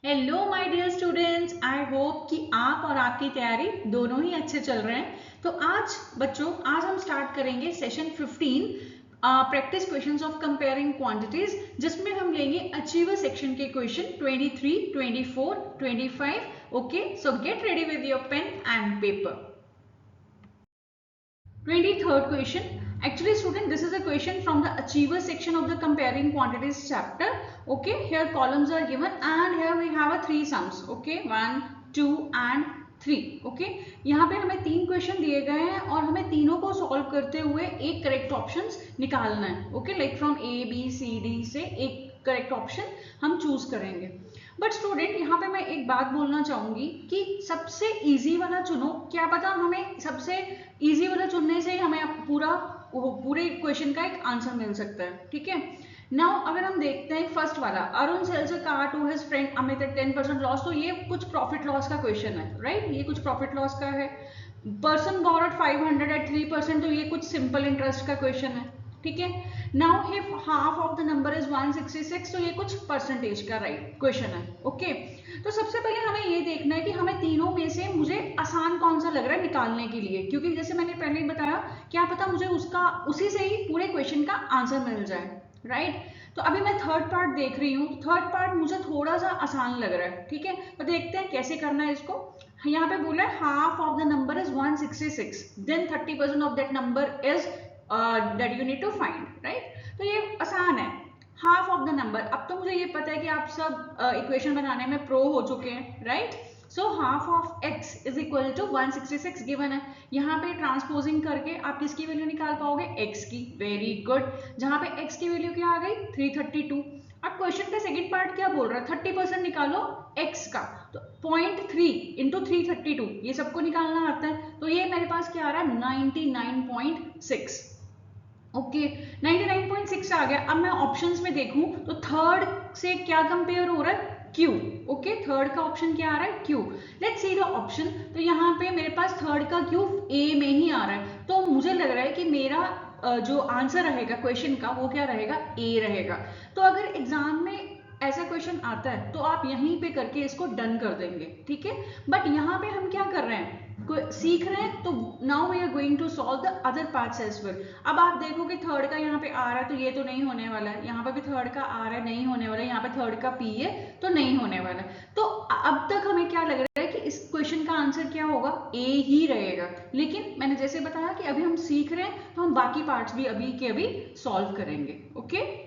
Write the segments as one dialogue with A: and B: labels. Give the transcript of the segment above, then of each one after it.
A: Hello my dear students, I hope कि आप और आपकी तैयारी दोनों ही अच्छे चल रहे हैं। तो आज बच्चों, आज हम स्टार्ट करेंगे session 15 practice questions of comparing quantities, जिसमें हम लेंगे अचीवर सेक्शन के question 23, 24, 25। Okay, so get ready with your pen and paper. 23rd question. Actually student, this is a question from the achiever section of the comparing quantities chapter. Okay, here columns are given and here we have a three sums. Okay, 1, 2 and 3. Okay, यहाँ पे हमें तीन question दिए गए हैं और हमें तीनों को सॉल्व करते हुए एक करेक्ट ऑप्शन निकालना है. Okay, like from A B C D से एक करेक्ट ऑप्शन हम चूज करेंगे. बट स्टूडेंट, यहाँ पे मैं एक बात बोलना चाहूंगी कि सबसे इजी वाला चुनो. क्या पता हमें सबसे इजी वाला चुनने से ही हमें पूरे क्वेश्चन का एक आंसर मिल सकता है. ठीक है, नाउ अगर हम देखते हैं फर्स्ट वाला, Arun sales a car to his friend Amit at 10% loss. तो ये कुछ प्रॉफिट लॉस का क्वेश्चन है, राइट? ये कुछ प्रॉफिट लॉस का है. Person borrowed 500 at 3%. तो ये कुछ सिंपल इंटरेस्ट का क्वेश्चन है. ठीक है, now if half of the number is 166. तो ये कुछ परसेंटेज का राइट क्वेश्चन है. ओके, तो सबसे पहले हमें ये देखना है कि हमें तीनों में से मुझे आसान कौन सा लग रहा है निकालने के लिए, क्योंकि जैसे मैंने पहले ही बताया, क्या पता मुझे उसी से ही पूरे क्वेश्चन का आंसर मिल जाए, राइट? तो अभी मैं थर्ड पार्ट देख रही हूँ. थर्ड पार्ट मुझे थोड़ा सा आसान लग रहा है. ठीक है, तो देखते हैं कैसे करना है इसको. यहाँ पे बोला है half of the number is 166, then 30% of that number is that you need to find, right? तो ये आसान है. हाफ ऑफ द नंबर, अब तो मुझे ये पता है कि आप सब इक्वेशन बनाने में प्रो हो चुके हैं, right? So half of x is equal to 166 given है. यहाँ पे ट्रांसपोजिंग करके आप किसकी वैल्यू निकाल पाओगे? x की. Very good. जहाँ पे x की वैल्यू क्या आ गई? 332. अब क्वेश्चन का सेकंड पार्ट क्या बोल रहा है? 30% निकालो x का. तो 0.3 इंटू 332, ये सबको निकालना आता है. तो ये मेरे पास क्या आ रहा है? 99.6. ओके, 99.6 आ गया. अब मैं ऑप्शंस में देखूं तो थर्ड से क्या कंपेयर हो रहा है? Q. ओके, थर्ड का ऑप्शन क्या आ रहा है? Q. Let's see the option. तो यहाँ पे मेरे पास थर्ड का Q A में ही आ रहा है. तो मुझे लग रहा है कि मेरा जो आंसर रहेगा क्वेश्चन का वो क्या रहेगा? A रहेगा. तो अगर एग्जाम में ऐसा क्वेश्चन आता है तो आप यहीं पे करके इसको डन कर देंगे. ठीक है, बट यहाँ पे हम क्या कर रहे हैं? सीख रहे हैं. तो now we are going to solve the other parts as well. अब आप देखो कि थर्ड का यहाँ पे आ रहा है तो ये तो नहीं होने वाला है. यहाँ पे भी थर्ड का आ रहा है, नहीं होने वाला है. यहाँ पे थर्ड का P है तो नहीं होने वाला है. तो अब तक हमें क्या लग रहा है कि इस क्वेश्चन का आंसर क्या होगा? A ही रहेगा. लेकिन मैंने जैसे बताया कि अभी हम सीख रहे हैं तो हम बाकी पार्ट्स भी अभी के अभी सॉल्व करेंगे. ओके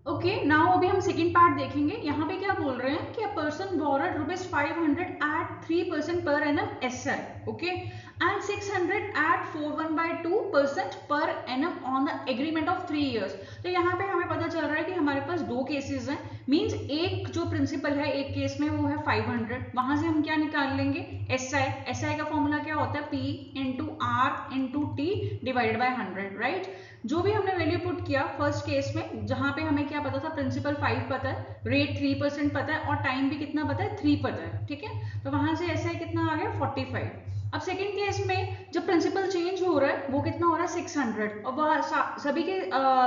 A: ओके, नाउ अभी हम सेकंड पार्ट देखेंगे. यहाँ पे क्या बोल रहे हैं कि a person borrowed ₹500 at 3% per annum SI. Okay, and 600 at 41/2% per annum on the agreement of 3 years. तो यहाँ पे हमें पता चल रहा है कि हमारे पास दो केसेस हैं. मींस एक जो प्रिंसिपल है एक केस में वो है 500. वहां से हम क्या निकाल लेंगे? SI का फॉर्मूला क्या होता है? P into R into T divided by 100, right? जो भी हमने वैल्यू पुट किया फर्स्ट केस में, जहां पे हमें क्या पता था? प्रिंसिपल 5 पता है, रेट 3% पता है और टाइम भी कितना पता है? 3 पता है. ठीक है, तो वहां से ऐसा कितना आ गया? 45. अब सेकंड केस में जब प्रिंसिपल चेंज हो रहा है वो कितना हो रहा है? 600. और वह सभी के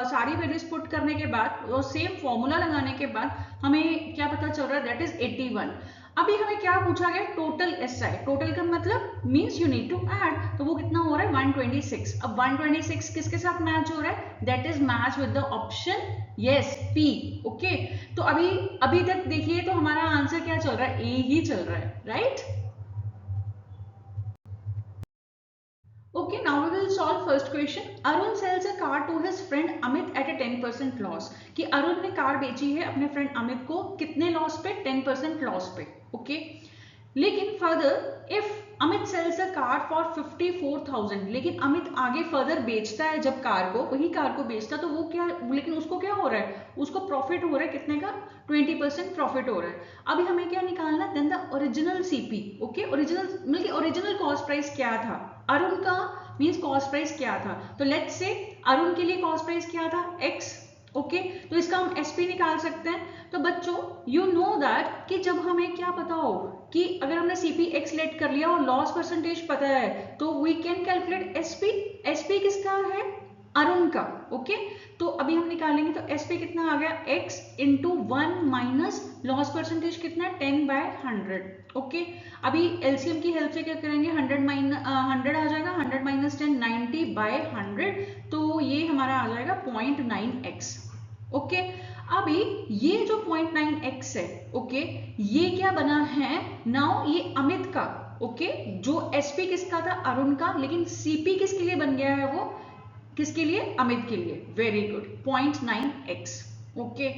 A: सारी वैल्यूज पुट करने के बाद और सेम फॉर्मूला लगाने के बाद हमें क्या पता चल रहा है? That is 81. अभी हमें क्या पूछा गया? Total SI. टोटल का मतलब means you need to add. तो वो कितना हो रहा है? 126. अब 126 किसके साथ मैच हो रहा है? That is match with the option yes P. Okay, तो अभी तक देखिए तो हमारा आंसर क्या चल रहा है? A ही चल रहा है, right? Okay, now we will solve first question. Arun sells a car to his friend Amit at a 10% loss. कि अरुण ने कार बेची है अपने फ्रेंड अमित को कितने लॉस पे? 10% लॉस पे. ओके, लेकिन further if Amit sales a car for 54,000, लेकिन अमित आगे फर्दर बेचता है जब कार को, वही कार को बेचता, तो वो क्या, लेकिन उसको क्या हो रहा है? उसको प्रॉफिट हो रहा है कितने का? 20% प्रॉफिट हो रहा है. अभी हमें क्या निकालना? Then the original CP. Okay, original cost price क्या था अरुण का? मींस कॉस्ट प्राइस क्या था? तो लेट्स से अरुण के लिए कॉस्ट प्राइस क्या था? X. ओके, तो इसका हम SP निकाल सकते हैं. तो बच्चों यू नो दैट कि जब हमें क्या पता हो कि अगर हमने CP X लेट कर लिया और लॉस परसेंटेज पता है तो we can calculate SP. SP किसका है? अरुण का। ओके, तो अभी हम निकालेंगे तो एस पे कितना आ गया, x into 1 minus loss percentage कितना है 10/100। ओके, अभी एलसीएम की हेल्प से क्या करेंगे, 100 आ जाएगा, 100 माइनस 10 90/100, तो ये हमारा आ जाएगा 0.9x। ओके, अभी ये जो 0.9x है, ओके, ये क्या बना है नाउ, ये अमित का। ओके, जो एसपी किसका था, अरुण का, लेकिन सीपी किसके लिए बन गया है, वो किसके लिए, अमित के लिए। Very good, 0.9x। ओके,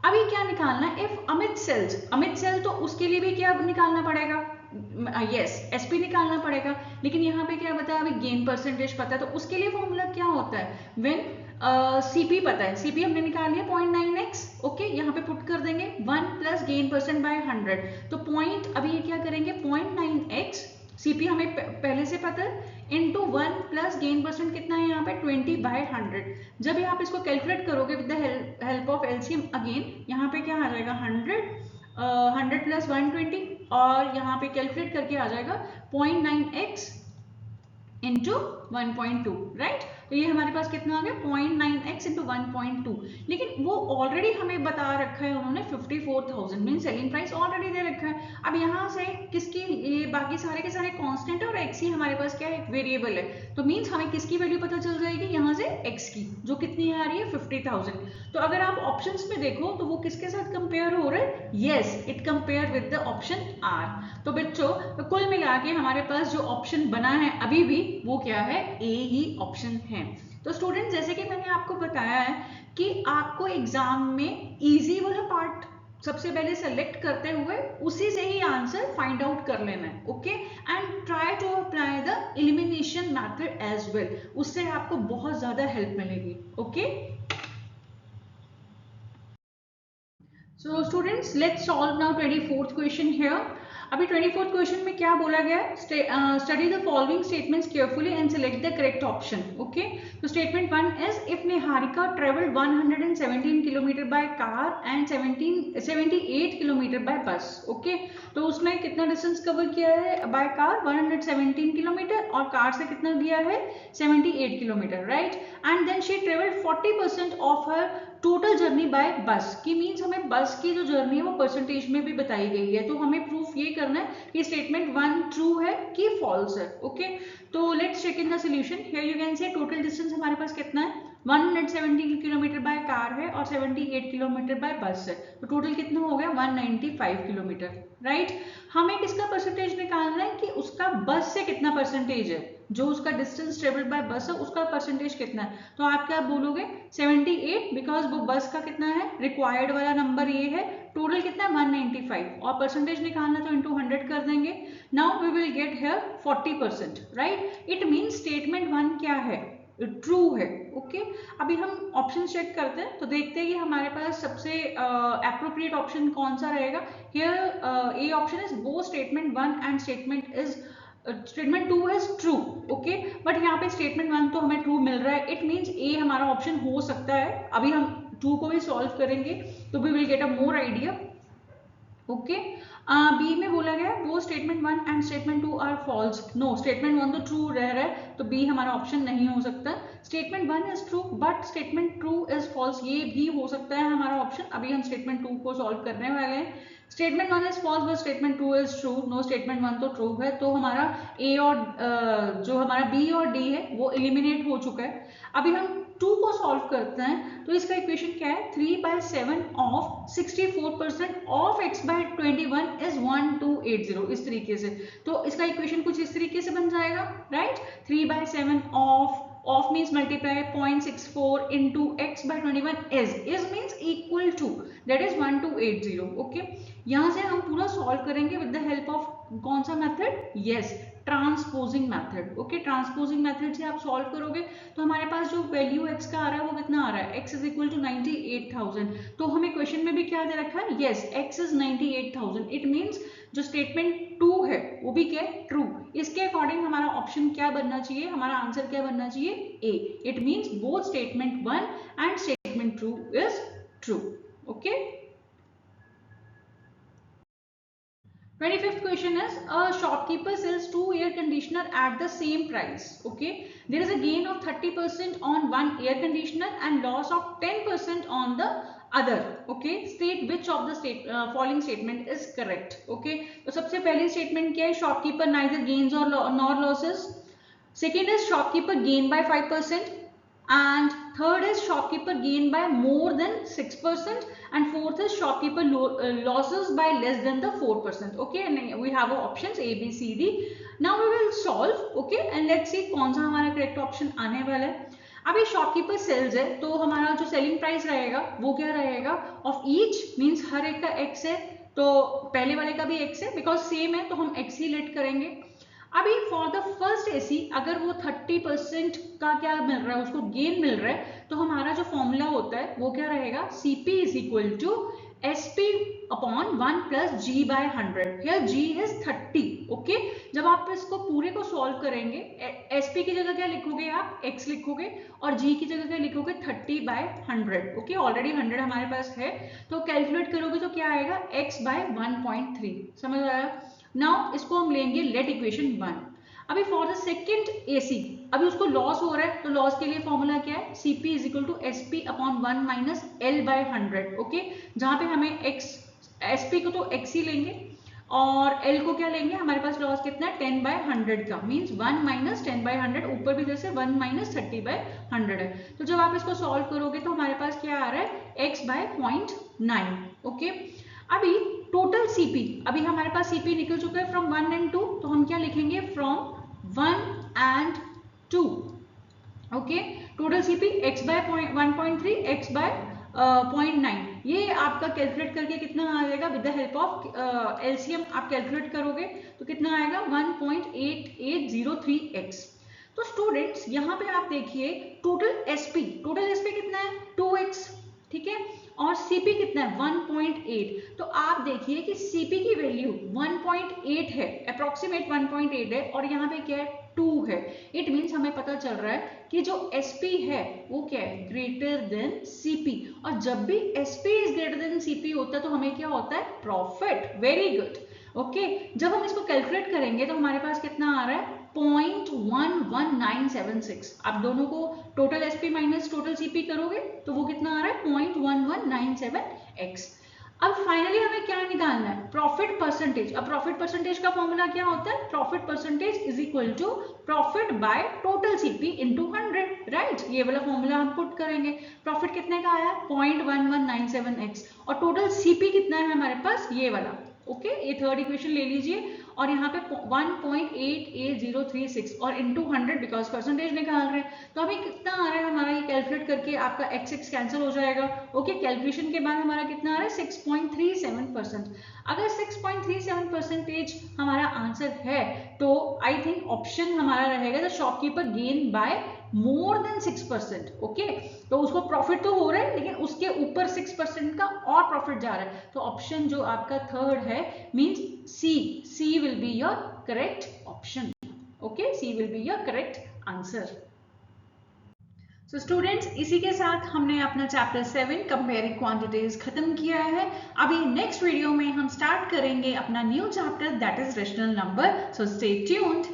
A: अभी क्या निकालना है, if Amit sales, Amit sale तो उसके लिए भी क्या निकालना पड़ेगा, यस एसपी निकालना पड़ेगा, लेकिन यहाँ पे क्या बताया, अभी गेन परसेंटेज पता है, तो उसके लिए फॉर्मूला क्या होता है, व्हेन सीपी पता है, सीपी हमने निकाल लिया 0.9x। ओके, यहाँ पे पुट कर देंगे 1 प्लस गेन परसेंट बाय 100, तो पॉइंट, अभी ये क्या करेंगे 0.9x, सीपी हमें पहले से पता है, इंटू 1 प्लस गेन परसेंट कितना है यहाँ पे 20/100। जब आप इसको कैलकुलेट करोगे with the help of LCM again, यहाँ पे क्या आ जाएगा 100 प्लस 120, और यहाँ पे कैलकुलेट करके आ जाएगा 0.9x इंटू 1.2, राइट। तो ये हमारे पास कितना आ गया 0.9x इंटू 1.2, लेकिन वो ऑलरेडी हमें बता रखा है उन्होंने 54,000 मीन सेलिंग प्राइस ऑलरेडी दे रखा है। अब यहाँ से किसकी, ये बाकी सारे के सारे कांस्टेंट है और x ही हमारे पास क्या है, एक वेरिएबल है, तो मीन्स हमें किसकी वैल्यू पता चल जाएगी यहाँ से, x की, जो कितनी आ रही है 50,000। तो अगर आप ऑप्शंस में देखो तो वो किसके साथ कंपेयर हो रहे हैं, yes it compare with the option R. तो बच्चों, तो कुल मिला के हमारे पास जो ऑप्शन बना है अभी भी, वो क्या है, ए ही ऑप्शन है। तो स्टूडेंट, जैसे कि मैंने आपको बताया है कि आपको एग्जाम में इजी वाला पार्ट सबसे पहले सेलेक्ट करते हुए उसी से ही आंसर फाइंड आउट कर लेना है। Okay, and try to apply the elimination method as well, उससे आपको बहुत ज्यादा हेल्प मिलेगी। Okay, so students, let's solve now 24th question here. अभी 24th क्वेश्चन में क्या बोला गया, study the following statements carefully and select the correct option. Okay, तो statement 1 is, if Niharika travelled 117 kilometre by car and 78 kilometre by bus. Okay, तो उसने कितना distance cover किया है बाय कार, 117 किलोमीटर, और कार से कितना दिया है 78 kilometre, right. And then she travelled 40% of her total journey by bus, की मीन्स हमें बस की जो जर्नी है वो परसेंटेज में भी बताई गई है, तो हमें प्रूफ ये करना है कि स्टेटमेंट 1 ट्रू है कि फॉल्स है। ओके, तो let's check in the solution. Here you can say total distance हमारे पास कितना है, 117 किलोमीटर बाय कार है और 78 किलोमीटर बाय बस है, तो टोटल कितना हो गया 195 किलोमीटर, राइट। हमें किसका परसेंटेज निकालना है कि उसका बस से कितना परसेंटेज है, जो उसका डिस्टेंस ट्रेवल्ड बाय बस है उसका परसेंटेज कितना है, तो आप क्या बोलोगे 78, बिकॉज वो बस का कितना है, रिक्वायर्ड वाला नंबर ये है, टोटल कितना है 195, और परसेंटेज निकालना तो इंटू 100 कर देंगे। Now we will get here 40%, right. It mean statement 1 क्या है, ट्रू है। ओके, अभी हम ऑप्शन चेक करते हैं तो देखते हैं कि हमारे पास सबसे एप्रोप्रिएट ऑप्शन कौन सा रहेगा। Here A option is both statement 1 and statement 2 is true. Okay, but यहाँ पे स्टेटमेंट 1 तो हमें ट्रू मिल रहा है, इट मीन्स ए हमारा ऑप्शन हो सकता है। अभी हम 2 को भी सॉल्व करेंगे तो we will get a more idea. Okay, B में बोला गया वो statement 1 and statement 2 are false. No, statement 1 तो ट्रू रह रहा है, तो बी हमारा ऑप्शन नहीं हो सकता। Statement 1 is true but statement 2 is false, ये भी हो सकता है हमारा ऑप्शन। अभी हम स्टेटमेंट 2 को सॉल्व करने वाले हैं। Statement 1 is false but statement 2 is true. No, statement 1 तो ट्रू है, तो हमारा ए और जो हमारा बी और डी है वो एलिमिनेट हो चुका है। अभी हम 2 को सॉल्व करते हैं तो इसका इक्वेशन क्या है, 3/7 of 64% of x by 21 is 1280, इस तरीके से। तो इसका इक्वेशन कुछ इस तरीके से बन जाएगा, राइट। 3/7 of means multiply 0.64 into x by 21 is means equal to, that is 1280। Okay, यहाँ से हम पूरा सॉल्व करेंगे विद द हेल्प ऑफ कौन सा method, yes transposing method. Okay, transposing method से आप सॉल्व करोगे तो हमारे पास जो वैल्यू x का आ रहा है वो कितना आ रहा है, x इज इक्वल टू 98,000। तो हमें क्वेश्चन में भी क्या दे रखा है, yes x is 98,000। It means जो स्टेटमेंट 2 है वो भी क्या है, ट्रू। इसके अकॉर्डिंग हमारा ऑप्शन क्या बनना चाहिए, हमारा आंसर क्या बनना चाहिए, A. It means both statement 1 and statement 2 is true. Okay, 25th question is a shopkeeper sells 2 air conditioner at the same price. Okay, there is a gain of 30% on one air conditioner and loss of 10% on the other. Okay, state which of the following statement is correct. Okay, तो सबसे पहली statement क्या है? Shopkeeper neither gains or nor losses. Second is shopkeeper gain by 5%. And third is shopkeeper gain by more than 6%, and fourth is shopkeeper losses by less than the 4%. Okay, and we have options A, B, C, D. Now we will solve. Okay, and let's see कौन सा हमारा correct option आने वाला है. अब ये shopkeeper sales है तो हमारा जो सेलिंग प्राइस रहेगा वो क्या रहेगा? ऑफ ईच मीन्स हर एक का x है, तो पहले वाले का भी x है, बिकॉज सेम है तो हम x ही लेट करेंगे. अभी फॉर द फर्स्ट एसी अगर वो 30% का क्या मिल रहा है, उसको गेन मिल रहा है, तो हमारा जो फॉर्मूला होता है वो क्या रहेगा? Cp is equal to SP upon 1 plus G by 100. Here G is 30. Okay, जब आप इसको पूरे को सॉल्व करेंगे SP की जगह क्या लिखोगे आप? X लिखोगे, और G की जगह क्या लिखोगे? 30 बाय 100. ओके, ऑलरेडी 100 हमारे पास है, तो कैलकुलेट करोगे तो क्या आएगा? X by 1.3. समझ आया? नाउ इसको हम लेंगे लेट इक्वेशन 1. अभी फॉर द सेकेंड एसी अभी उसको लॉस हो रहा है, तो लॉस के लिए फॉर्मूला क्या है? Cp is equal to SP upon 1 minus L by 100. Okay, जहां पे हमें x SP को तो x ही लेंगे और L को क्या लेंगे? हमारे पास लॉस कितना है? 10 बाय 100 का, मीन्स 1 माइनस 10 बाय 100. ऊपर भी जैसे 1 माइनस 30 बाय 100 है. तो जब आप इसको सॉल्व करोगे तो हमारे पास क्या आ रहा है? x by 0.9. ओके, अभी टोटल Cp, अभी हमारे पास Cp निकल चुका है फ्रॉम 1 एंड 2, तो हम क्या लिखेंगे? From 1 and 2. Okay, total Cp x by 1.3 x by 0.9. ये आपका कैलकुलेट करके कितना आ जाएगा? With the help of LCM आप कैलकुलेट करोगे तो कितना आएगा? 1.8803x. तो स्टूडेंट्स यहाँ पे आप देखिए टोटल SP कितना है? 2x. ठीक है, और Cp कितना है? 1.8. तो आप देखिए कि Cp की वैल्यू 1.8 है, अप्रोक्सीमेट 1.8 है, और यहाँ पे क्या है? 2 है. इट मीन्स हमें पता चल रहा है कि जो Sp है वो क्या है? Greater than Cp. और जब भी Sp is greater than Cp होता है तो हमें क्या होता है? प्रॉफिट. Very good. ओके, जब हम इसको कैलकुलेट करेंगे तो हमारे पास कितना आ रहा है? 0.11976. आप दोनों को total SP minus total CP करोगे तो वो कितना आ रहा है? 0.1197x. अब फाइनली हमें क्या निकालना है? Profit percentage. अब प्रॉफिट परसेंटेज का फॉर्मूला क्या होता है? Profit percentage is equal to profit by total CP into 100. Right, ये वाला फॉर्मूला हम पुट करेंगे. प्रॉफिट कितने का आया? 0.1197x. और टोटल CP कितना है हमारे पास? ये वाला. ओके, ये थर्ड इक्वेशन ले लीजिए, और यहाँ पे 1.88036 और इनटू 100 बिकॉज परसेंटेज निकाल रहे हैं, तो अभी कितना आ रहा है हमारा? ये कैलकुलेट करके आपका x कैंसिल हो जाएगा. ओके, कैलकुलेशन के बाद हमारा कितना आ रहा है? 6.37%. अगर 6.37% हमारा आंसर है तो आई थिंक ऑप्शन हमारा रहेगा the shopkeeper gain by more than 6%. Okay, तो उसको प्रॉफिट तो हो रहा है लेकिन उसके ऊपर 6% का और प्रॉफिट जा रहा है, तो ऑप्शन जो आपका थर्ड है means C will be your correct option. Okay, C will be your correct answer. So students, इसी के साथ हमने अपना चैप्टर 7 कंपेयरिंग क्वांटिटीज खत्म किया है. अभी नेक्स्ट वीडियो में हम स्टार्ट करेंगे अपना new chapter that is rational number. So stay tuned.